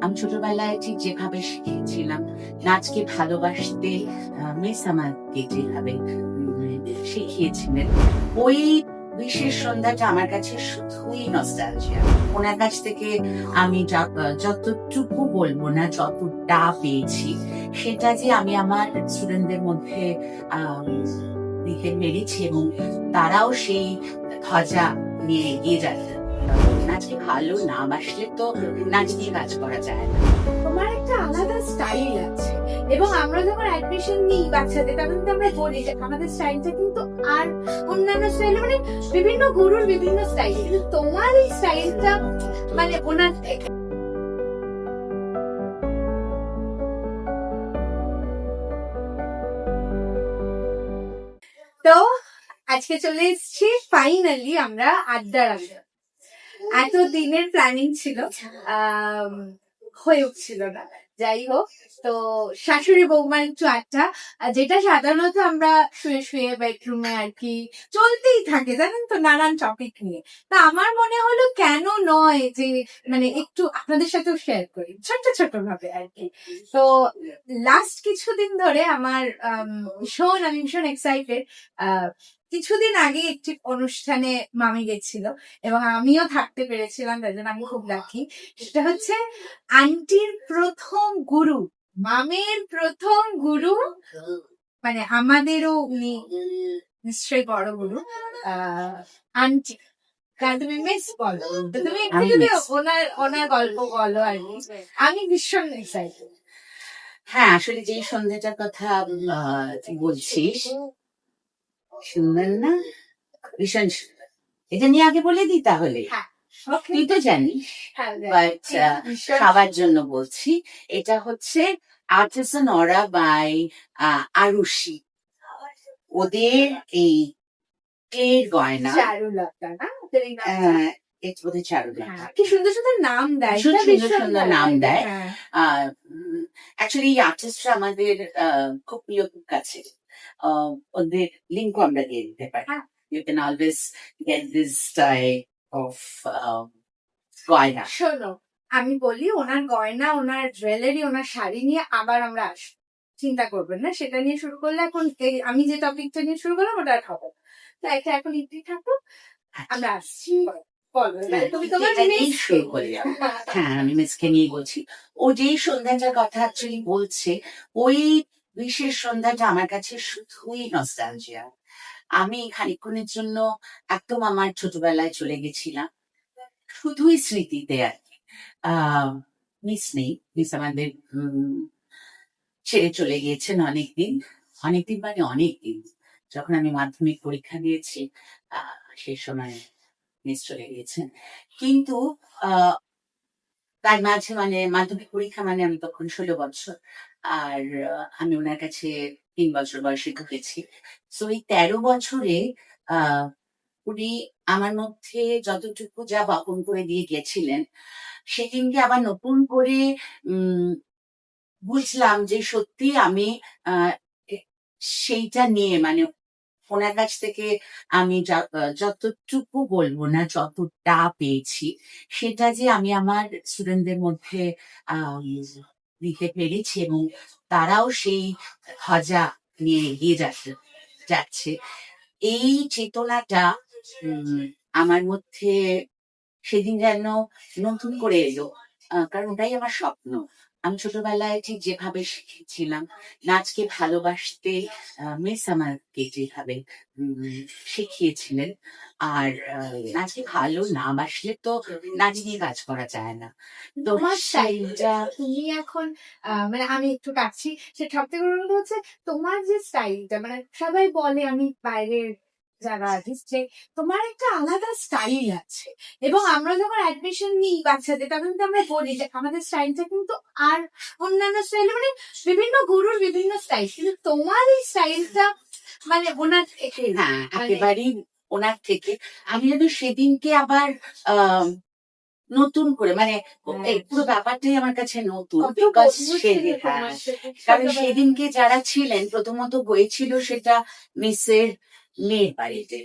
আমি ছোটবেলায় ঠিক যেভাবে শিখেছিলাম নাচকে ভালোবাসতে, মিস আমাকে যেভাবে শিখিয়েছিলেন, ওই বিশেষ সন্ধ্যাটা আমার কাছে শুধুই নস্টালজিয়া। ওনার কাছ থেকে আমি যতটুকু বলবো না, যতটা পেয়েছি সেটা যে আমি আমার স্টুডেন্টদের মধ্যে আম দিতে পেরেছি এবং তারাও সেই ধ্বজা নিয়ে এগিয়ে যাচ্ছে। নাচকে ভালো না বাসলে তো নাচ নিয়ে কাজ করা যায় না। তোমার একটা আলাদা স্টাইল আছে এবং আমরা যখন অ্যাডমিশন নিই বাচ্চাদের তখন কিন্তু আমরা বলি যে আমাদের স্টাইলটা কিন্তু আর অন্যান্য স্টাইল মানে বিভিন্ন গুরুর বিভিন্ন স্টাইল, কিন্তু তোমার এই স্টাইলটা মানে ওনার থেকে। তো আজকে চলে এসেছি ফাইনালি আমরা আড্ডার আসে। এত দিনের প্ল্যানিং ছিল, হয়ে উঠছিল না। যাই হোক, তো শাশুড়ি বৌমার একটু আড্ডা, যেটা সাধারণত আমরা শুয়ে শুয়ে বেডরুমে আর কি চলতেই থাকে, জানেন তো, নানান টপিক নিয়ে। তা আমার মনে হলো কেন নয় যে মানে একটু আপনাদের সাথেও শেয়ার করি ছোট ছোট ভাবে আর কি। তো লাস্ট কিছুদিন ধরে আমার আমি ভীষণ এক্সাইটেড। কিছুদিন আগে একটি অনুষ্ঠানে মামি গেছিল এবং আমিও থাকতে পেরেছিলাম, তাই জন্য আমি খুব লাকি। সেটা হচ্ছে আন্টির প্রথম গুরু, মামের প্রথম গুরু, মানে আমাদেরও উনি নিশ্চয়ই বড় গুরু, আন্টি। কারণ তুমি মিস বলো, তো তুমি একটু যদি ওনার গল্প বলো আর কি। আমি ভীষণ এক্সাইটেড। হ্যাঁ, আসলে যে সন্ধ্যাটার কথা তুই বলছিস, সুন্দর না? ভীষণ সুন্দর। এটা নিয়ে আগে বলে দিই তাহলে। হ্যাঁ, তুই তো জানিস, বাট সবার জন্য বলছি। এটা হচ্ছে আর্টিসান অরা বাই আরুষি। ওদের এই ক্লের গয়না, চারুলতা না? এটা বোধহয় চারুলতা। কি সুন্দর সুন্দর নাম দেয়, সুন্দর সুন্দর নাম দেয়। হ্যাঁ। অ্যাকচুয়ালি এই আর্টিস্টরা আমাদের খুব প্রিয়, খুব কাছে। ওদের লিঙ্কও আমরা দিয়ে দিতে পারি। You can always get this type of গয়না। শোনো, আমি বলি ওনার গয়না, ওনার জুয়েলারি, ওনার শাড়ি নিয়ে আবার আমরা আসবো, চিন্তা করবেন না। সেটা নিয়ে শুরু করলে এখন আমি যে টপিকটা নিয়ে শুরু করলাম ওটা আর খাবো তো, একটা এখন ইতি থাকো, আমরা আসছি। হ্যাঁ, আমি মিসকে নিয়ে বলছি। ও যেই সন্ধ্যাটার কথা অ্যাকচুয়ালি বলছে, ওই বিশেষ সন্ধ্যাটা আমার কাছে শুধুই নস্টালজিয়া। আমি খানিকক্ষণের জন্য একদম আমার ছোটবেলায় চলে গেছিলাম, শুধুই স্মৃতিতে আর কি। মিস নেই, মিস আমাদের ছেড়ে চলে গিয়েছেন অনেকদিন, অনেকদিন মানে অনেকদিন। যখন আমি মাধ্যমিক পরীক্ষা দিয়েছি সেই সময় মিস চলে গিয়েছেন। কিন্তু তার মাঝে মানে মাধ্যমিক পরীক্ষা মানে আমি তখন 16 বছর, আর আমি ওনার কাছে 3 বছর বয়সে ঢুকেছি। সো এই 13 বছরে উনি আমার মধ্যে যতটুকু যা বপন করে দিয়ে গেছিলেন, সেদিনকে আবার নতুন করে বুঝলাম যে সত্যি আমি সেইটা নিয়ে মানে ওনার কাছ থেকে আমি যতটুকু বলবো না, যতটা পেয়েছি সেটা যে আমি আমার স্টুডেন্টদের মধ্যে দিতে পেরেছি এবং তারাও সেই ধ্বজা নিয়ে এগিয়ে যাচ্ছে। এই চেতনাটা আমার মধ্যে সেদিন যেন নতুন করে এলো, কারণ ওটাই আমার স্বপ্ন। আমি ছোটবেলায় ঠিক যেভাবে শিখেছিলাম নাচকে ভালোবাসতে, মিস আমাকে যেভাবে শিখিয়েছিলেন, আর নাচকে ভালো না বাসলে তো নাচ নিয়ে কাজ করা যায় না। তোমার স্টাইলটা তুমি এখন মানে আমি একটু কাটছি, সে সব থেকে বড় কথা হচ্ছে তোমার যে স্টাইলটা, মানে সবাই বলে আমি বাইরের যারা আর্টিস্ট, তোমার একটা আলাদা স্টাইল আছে এবং আমরা যখন অ্যাডমিশন নিই বাচ্চাদের তখন কিন্তু আমরা বলি যে আমাদের স্টাইলটা কিন্তু আর অন্যান্য স্টাইল মানে বিভিন্ন গুরুর বিভিন্ন স্টাইল, কিন্তু তোমার এই স্টাইলটা মানে ওনার থেকে। হ্যাঁ, একেবারেই ওনার থেকে। আমি যেন সেদিনকে আবার নতুন করে মানে এই পুরো ব্যাপারটাই আমার কাছে নতুন। কারণ সেদিনকে যারা ছিলেন, প্রথমত হয়েছিল সেটা মিসের মেয়ের বাড়িতে।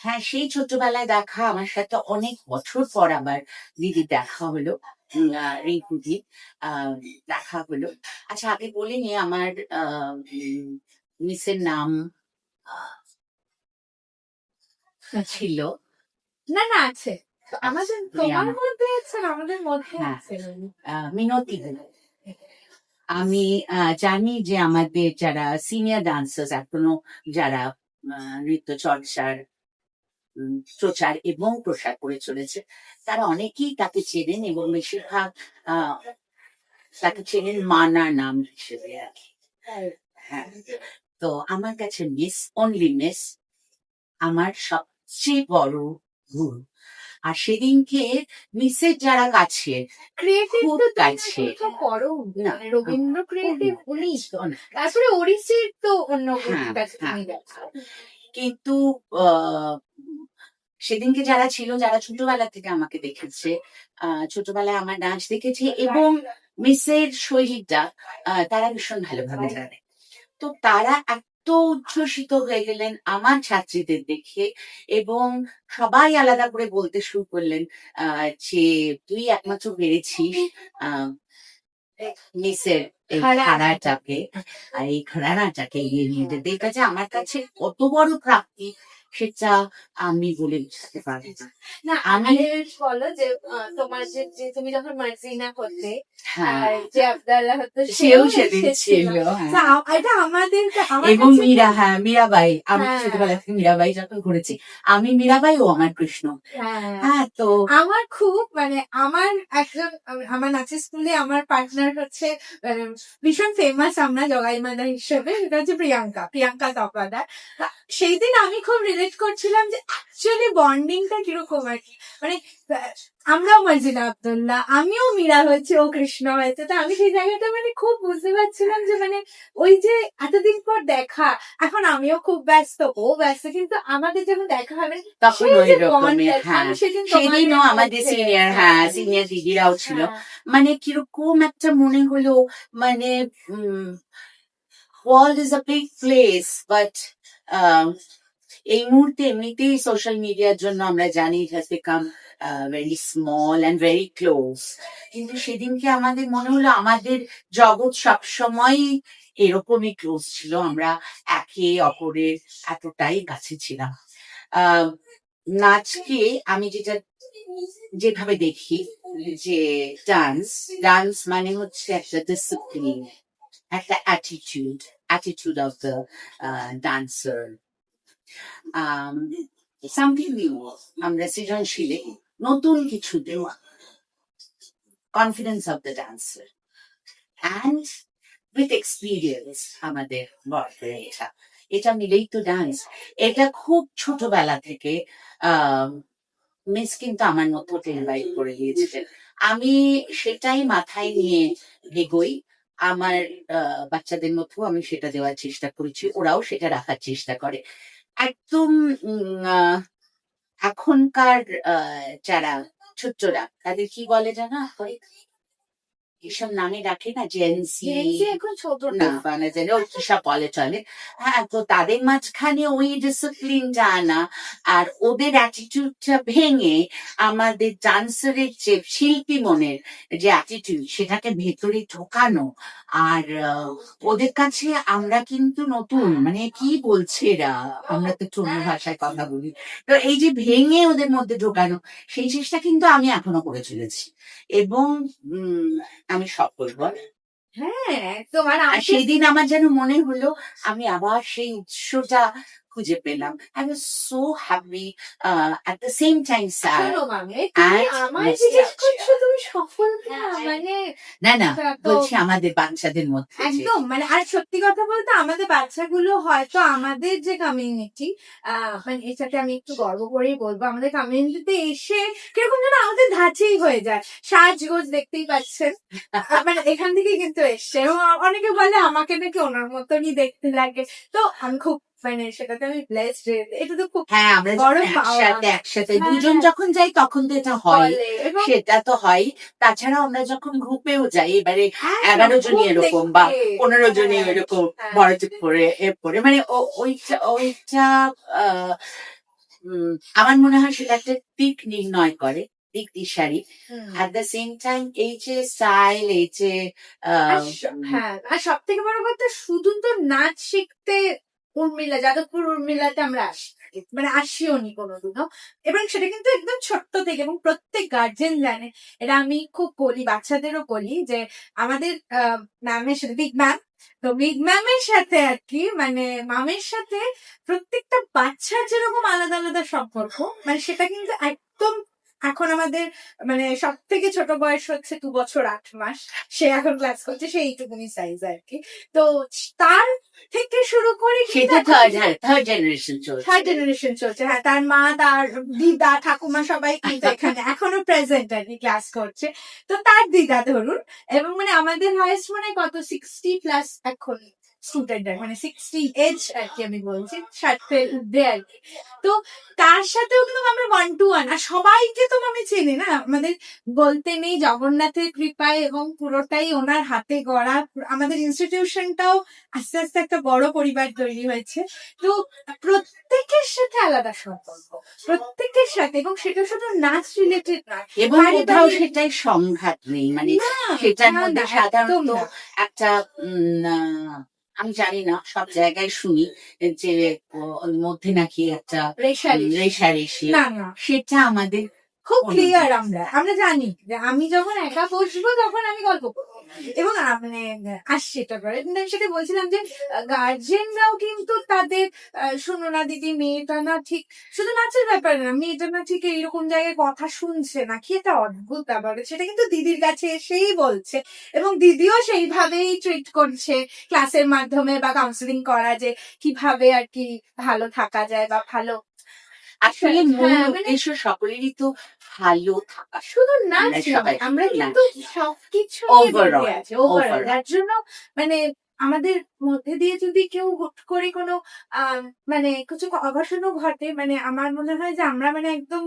হ্যাঁ, সেই ছোটবেলায় দেখা, আমার সাথে অনেক বছর পর আবার দিদি দেখা হলো। রিঙ্কুদি দেখা হলো। আচ্ছা, আগে বলিনি আমার মিসের নাম ছিল না না আছে আমাদের, তোমার প্রিয়াঙ্কা। মধ্যে আছে না, আমাদের মধ্যে হ্যাঁ, আছে। মিনতি। আমি জানি যে আমাদের যারা সিনিয়র ডান্সার্স এখনো যারা নৃত্য চর্চার প্রচার এবং প্রসার করে চলেছে, তারা অনেকেই তাকে চেনেন এবং বেশিরভাগ আহ, তাকে চেনেন মানা নাম হিসেবে আর কি। হ্যাঁ, তো আমার কাছে মিস, অনলি মিস আমার সবচেয়ে বড় গুরু। আর সেদিনকে মিসের যারা কাছে, ক্রিয়েটিভ খুব তো কাছে, তুমি তো করো না, মানে রবীন্দ্র ক্রিয়েটিভ উনি তো, অনেক। তারপরে অরিজিৎ তো অন্য হ্যাঁ, কাছে হ্যাঁ। তুমি দেখো। কিন্তু আহ, সেদিনকে যারা ছিল, যারা ছোটবেলা থেকে আমাকে দেখেছে, ছোটবেলায় আমার ডান্স দেখেছে এবং মিসের শৈলীটা তারা ভীষণ ভালোভাবে জানে। তো তারা এত উচ্ছ্বসিত হয়ে গেলেন আমার ছাত্রীদের দেখে এবং সবাই আলাদা করে বলতে শুরু করলেন যে তুই একমাত্র পেরেছিস আহ মিসের এই খাড়াটাকে আর এই ঘরানাটাকে এগিয়ে নিয়ে যেতে। এটা যে আমার কাছে কত বড় প্রাপ্তি সেটা আমি বলে বুঝতে পারি না। না আমি বলো যে তোমার যে যে তুমি যখন মার্জিনা হতে হ্যাঁ, আর যে আব্দাল্লাহ হতো সেও সেদিন ছিল। তা এটা আমাদের এবং মীরা, হ্যাঁ মীরাবাই, আমি হ্যাঁ। ছোটবেলা থেকে মীরাবাই যখন ঘুরেছি, আমি মীরাবাই ও আমার কৃষ্ণ। হ্যাঁ, তো আমার খুব মানে আমার একজন আমার নাচের স্কুলে আমার পার্টনার হচ্ছে মানে ভীষণ ফেমাস আমরা জগাইমাদা হিসেবে, সেটা হচ্ছে প্রিয়াঙ্কা তপাদার। সেই দিন আমি খুব রিলেট করছিলাম যে অ্যাকচুয়ালি বন্ডিংটা কিরকম আর কি, মানে আমরাও মার্জিনা আব্দুল্লাহ, আমিও মীরা হয়েছে, ও কৃষ্ণ হয়েছে। তো আমি সেই জায়গাটা মানে খুব বুঝতে পারছিলাম যে মানে ওই যে এতদিন পর দেখা, এখন আমিও খুব ব্যস্ত, ও ব্যস্ত, কিন্তু আমাদের যখন দেখা হবে তখন সেই ওই যে রকমের, bond, হ্যাঁ আমি সেদিন সেদিনও তোমাদের আমাদের মধ্যে, সিনিয়র, হ্যাঁ সিনিয়র দিদিরাও ছিল। মানে কিরকম একটা মনে হলো, মানে world is a big place but এই মুহূর্তে এমনিতেই সোশ্যাল মিডিয়ার জন্য আমরা জানি it has become very small and very close. কিন্তু সেদিনকে আমাদের মনে হলো আমাদের জগৎ সবসময় এরকমই ক্লোজ ছিল, আমরা একে অপরের এতটাই কাছে ছিলাম। নাচকে আমি যেভাবে দেখি যে ডান্স মানে হচ্ছে একটা ডিসিপ্লিন, একটা attitude of the dancer, something new, আমরা সৃজনশীলে নতুন কিছু দেওয়া, confidence of the dancer and with experience আমাদের বর্তমানে এটা মিলেই তো ডান্স। এটা খুব ছোটবেলা থেকে মিস কিন্তু আমার মধ্যে ইনভাইট করে দিয়েছিলেন। আমি সেটাই মাথায় নিয়ে এগোই, আমার বাচ্চাদের মধ্যেও আমি সেটা দেওয়ার চেষ্টা করেছি, ওরাও সেটা রাখার চেষ্টা করে। একদম এখনকার যারা ছোট্টরা তাদের কি বলে জানো, এসব নামে ডাকে না, জেন্সি এখন ছোট না, না, মানে যেন সব বলে চলে। হ্যাঁ, তো তাদের মাঝখানে ওই ডিসিপ্লিনটা আনা আর ওদের অ্যাটিটিউডটা ভেঙে আমাদের ডান্সারের যে শিল্পী মনের যে অ্যাটিটিউড সেটাকে ভেতরে ঢোকানো। আর ওদের কাছে আমরা কিন্তু নতুন, মানে কি বলছে এরা, আমরা তো অন্য ভাষায় কথা বলি, তো এই যে ভেঙে ওদের মধ্যে ঢোকানো, সেই চেষ্টা কিন্তু আমি এখনো করে চলেছি এবং আমি সফল বল। হ্যাঁ তোমার আর সেদিন আমার যেন মনে হলো আমি আবার সেই উৎসটা খুঁজে পেলাম। I was so happy at the same time sad. আমায় জিজ্ঞেস করছো তুমি সফল কিনা, মানে না না, তো বলছি আমাদের বাচ্চাদের মধ্যে যে- একদম মানে, আর সত্যি কথা বলতে আমাদের বাচ্চাগুলো হয়তো আমাদের যে কমিউনিটি, মানে এটাকে আমি একটু গর্ব করেই বলবো, আমাদের কমিউনিটিতে এসে কিরকম যেন আমাদের ধাঁচেই হয়ে যায়, সাজগোজ দেখতেই পাচ্ছেন, মানে এখান থেকে কিন্তু এসছে। এবং অনেকে বলে আমাকে নাকি ওনার মতনই দেখতে লাগে, তো আমি খুব মানে সেটাতে আমি ব্লেসড, এটা তো খুব হ্যাঁ আমরা বড় যখন পাওয়া। একসাথে হ্যাঁ, দুজন যখন যাই তখন তো এটা হয়, বলে এবং সেটা তো হয়। তাছাড়া আমরা যখন গ্রুপেও যাই, এবারে হ্যাঁ, 11 জনই খুব এরকম বা দেখতে, 15 জনই হ্যাঁ, এরকম হ্যাঁ। বড় চুপ করে পরে, মানে ওইটা আহ, আমার মনে হয় সেটা একটা দিক নির্ণয় করে দিক দিশারি, হুম। অ্যাট দ্য সেম টাইম এই যে স্টাইল, এই যে হ্যাঁ, আর সব থেকে বড় কথা শুধু তো নাচ শিখতে উর্মিলা, যাদবপুর উর্মিলাতে আমরা আসি, মানে আসিও নি কোনোদিনও। এবং সেটা কিন্তু একদম ছোট্ট থেকে, এবং প্রত্যেক গার্জেন জানে এটা। আমি খুব বলি, বাচ্চাদেরও বলি যে আমাদের ম্যামের সাথে, বিগ ম্যাম, তো বিগ ম্যামের সাথে আর কি, মানে মামের সাথে প্রত্যেকটা বাচ্চার যেরকম আলাদা আলাদা সম্পর্ক, মানে সেটা কিন্তু একদম এখন আমাদের, মানে সব থেকে ছোট বয়স হচ্ছে 2 বছর 8 মাস, সে এখন ক্লাস করছে, সে এইটুকুনি সাইজ আর কি। তো তার থেকে শুরু করে সেটা থার্ড জেনারেশন চলছে। থার্ড জেনারেশন চলছে। হ্যাঁ, তার মা, তার দিদা, ঠাকুমা সবাই কিন্তু এখানে এখনো প্রেজেন্ট আর কি, ক্লাস করছে। তো তার দিদা ধরুন, এবং মানে আমাদের হাইস্ট মানে কত 60+ এখন স্টুডেন্ট, মানে 60 এজ আর কি, আমি বলছি 60-এর ঊর্ধ্বে আর কি। তো তার সাথেও কিন্তু আমরা 1-to-1, আর সবাইকে তো আমি চিনি না, আমাদের বলতে নেই, জগন্নাথের কৃপায় এবং পুরোটাই ওনার হাতে গড়া। আমাদের ইনস্টিটিউশনটাও আস্তে আস্তে একটা বড় পরিবার তৈরি হয়েছে। তো প্রত্যেকের সাথে আলাদা সম্পর্ক, প্রত্যেকের সাথে, এবং সেটা শুধু নাচ রিলেটেড নয়, এবং কোথাও সেটাই সংঘাত নেই, মানে না, সেটার না, মধ্যে না, একদম সাধারণত না। একটা আমি জানি না, সব জায়গায় শুনি যে ওর মধ্যে নাকি একটা রেশারেশি। রেষারেষি, না, না, সেটা আমাদের খুব কোনো ক্লিয়ার। আমরা জানি যে আমি যখন একা বসবো তখন আমি গল্প করবো, এবং মানে আসছে এটা করে। কিন্তু আমি সেটা বলছিলাম যে গার্জেনরাও কিন্তু তাদের শোনো না দিদি, মেয়েটা না ঠিক, শুধু নাচের ব্যাপার না, মেয়েটা না ঠিক এইরকম জায়গায় কথা শুনছে না কি, এটা অদ্ভুত ব্যাপার, সেটা কিন্তু দিদির কাছে এসেই বলছে, এবং দিদিও সেইভাবেই ট্রিট করছে ক্লাসের মাধ্যমে বা কাউন্সিলিং করা, যে কিভাবে আর কি ভালো থাকা যায় বা ভালো। আসলে মূল হ্যাঁ, মানে উদ্দেশ্য সকলেরই তো ভালো থাকা। শুধু নাচ আমরা নয়, সবাই আমরা শুধু কিন্তু নাচ। সবকিছু Overall, আছে ওভারঅল। overall। যার জন্য মানে আমাদের মধ্যে দিয়ে যদি কেউ হুট করে কোনো মানে কিছু অঘটনও ঘটে, মানে আমার মনে হয় যে আমরা মানে একদম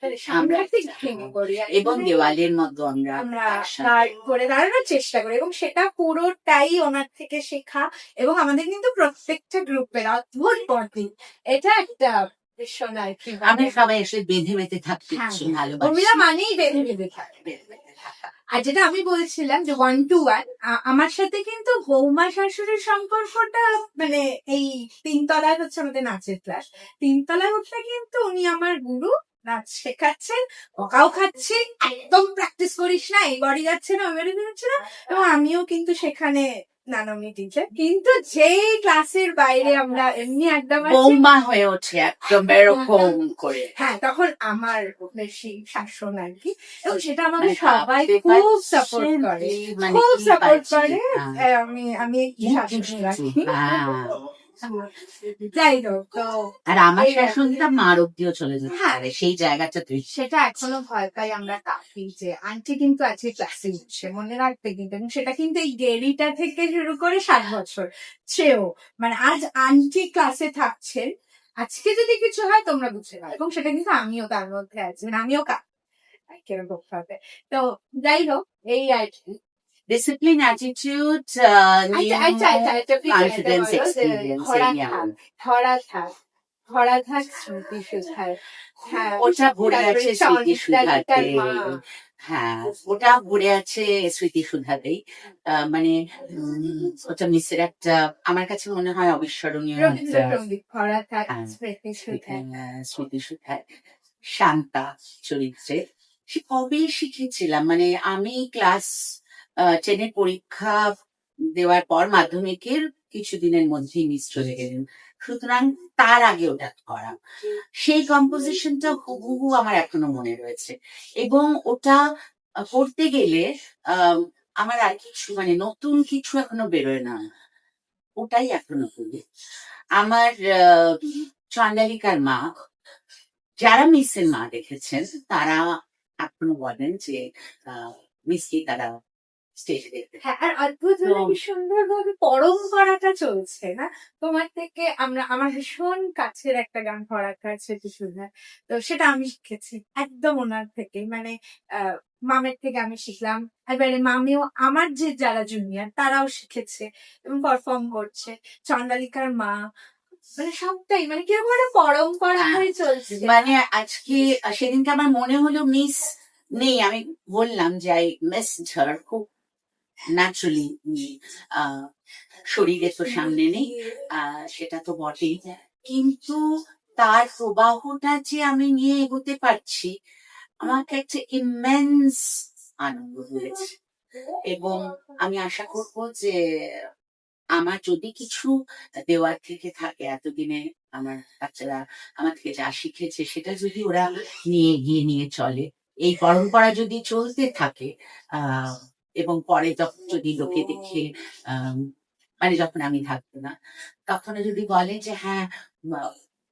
মানে আমরা সাংঘাতিক ভেঙে পড়ি আর কি। এবং মানে দেওয়ালের মতো আমরা আমরা একসাথে। গার্ড করে দাঁড়ানোর চেষ্টা করি, এবং সেটা পুরোটাই ওনার থেকে শেখা। এবং আমাদের কিন্তু প্রত্যেকটা গ্রুপের অদ্ভুত বন্ডিং, এটা একটা ভীষণ আর কি, আমরা সবাই এসে বেঁধে বেঁধে থাকতে হ্যাঁ, ভালোবাসি। উর্মিলা মানেই বেঁধে বেঁধে থাকে। বেঁধে বেঁধে থাকা। আর যেটা আমি বলছিলাম যে 1-to-1, আমার সাথে কিন্তু বৌমা শাশুড়ির সম্পর্কটা, মানে এই 3 তলায় হচ্ছে আমাদের নাচের ক্লাস, 3 তলায় উঠলে কিন্তু উনি আমার গুরু, নাচ শেখাচ্ছেন, বকাও খাচ্ছি, একদম প্র্যাকটিস করিস না, এই বাড়ি যাচ্ছে না, ওই বাড়ি যাচ্ছে না, এবং আমিও কিন্তু সেখানে নানামি টিচার। কিন্তু যেই ক্লাসের বাইরে আমরা এমনি আড্ডা মারছি, বৌমা হয়ে ওঠে একদম এরকম করে। হ্যাঁ, তখন আমার বেশি শাসন আর কি, এবং সেটা আমাকে মানে সবাই ভাবতে খুব পারছেন সাপোর্ট করে, যে মানে খুব কি সাপোর্ট পাচ্ছি। করে। হ্যাঁ। আমি একটু শাসন রাখি। হ্যাঁ। যাই হোক, তো আর আমার এই আর কি। শাসনটা মার অব্দিও চলে যেতে হ্যাঁ। পারে, সেই জায়গাটা তুই। সেটা এখনো ভয় পাই আমরা কাকি, যে আন্টি কিন্তু আজকে ক্লাসে উঠছে, মনে রাখবে কিন্তু। এবং সেটা কিন্তু এই দেরিটা থেকে শুরু করে 7 বছর সেও, মানে আজ আন্টি ক্লাসে থাকছেন, আজকে যদি কিছু হয় তোমরা বুঝে নাও, এবং সেটা কিন্তু আমিও তার মধ্যে আছি, মানে আমিও কিরকম ভাবে। তো যাই হোক, এই আর কি। ডিসিপ্লিন, অ্যাটিটিউড, কনফিডেন্স, এক্সপিরিয়েন্স, ধরা থাক স্মৃতি সুধার। হ্যাঁ, ওটা ভরে তারপরে আছে স্মৃতি সুধাতে। চন্দ্রিকার মা। হ্যাঁ, ওটা ভরে আছে স্মৃতি সুধাতেই। মানে ওটা মিসের একটা, আমার কাছে মনে হয় অবিস্মরণীয় একটা রবীন্দ্রসঙ্গীত ধরা থাক হ্যাঁ, স্মৃতি সুধার। স্মৃতি সুধার শান্তা চরিত্রে। সে কবে শিখেছিলাম, মানে আমি ক্লাস 10-এর পরীক্ষা দেওয়ার পর মাধ্যমিকের কিছুদিনের মধ্যেই মিস চলে গেলেন, সুতরাং তার আগে ওটা করা, সেই কম্পোজিশনটা হুবহু আমার এখনো মনে রয়েছে। এবং ওটা করতে গেলে আমার আর কিছু মানে নতুন কিছু এখনো বেরোয় না, ওটাই এখনো করি। আমার চন্দ্রালিকার মা, যারা মিসের মা দেখেছেন তারা এখনো বলেন যে মিসকে তারা স্টেজে দেখতে। হ্যাঁ, আর অদ্ভুত ভাবে কি সুন্দর ভাবে পরম্পরাটা চলছে না তোমার থেকে। আমার ভীষণ কাছের একটা গান ধরা থাক স্মৃতি সুধার, তো সেটা আমি শিখেছি একদম ওনার থেকে, মানে মামের থেকে আমি শিখলাম, এবারে মামিও আমার যারা জুনিয়র তারাও শিখেছে এবং পারফর্ম করছে। চন্দ্রালিকার মা মানে সবটাই মানে কিরকম একটা পরম্পরা হয়ে চলছে। মানে আজকে সেদিনকে আমার মনে হলো মিস নেই, আমি বললাম যে আই মিসড হার খুব ন্যাচুরালি। শরীরে তো সামনে নেই, সেটা তো বটেই, কিন্তু তার প্রবাহটা যে আমি নিয়ে এগোতে পারছি, আমাকে একটা ইমেন্স আনন্দ হয়েছে। এবং আমি আশা করব যে আমার যদি কিছু দেওয়ার থেকে থাকে এতদিনে, আমার বাচ্চারা আমার থেকে যা শিখেছে সেটা যদি ওরা নিয়ে এগিয়ে নিয়ে চলে, এই পরম্পরা যদি চলতে থাকে, এবং পরে যখন যদি লোকে দেখে, আহ মানে যখন আমি থাকবো না, তখন যদি বলে যে হ্যাঁ,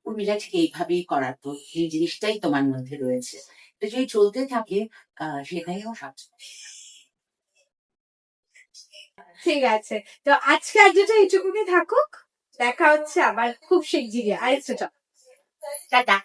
উর্মিলা ঠিক এইভাবেই করাতো, এই জিনিসটাই তোমার মধ্যে রয়েছে, এটা যদি চলতে থাকে, সেটাই আমার সবচেয়ে ঠিক আছে, তো আজকে আর যেটা এইটুকুনি থাকুক, দেখা হচ্ছে আবার খুব শিগগিরই আরেকটা টাটা।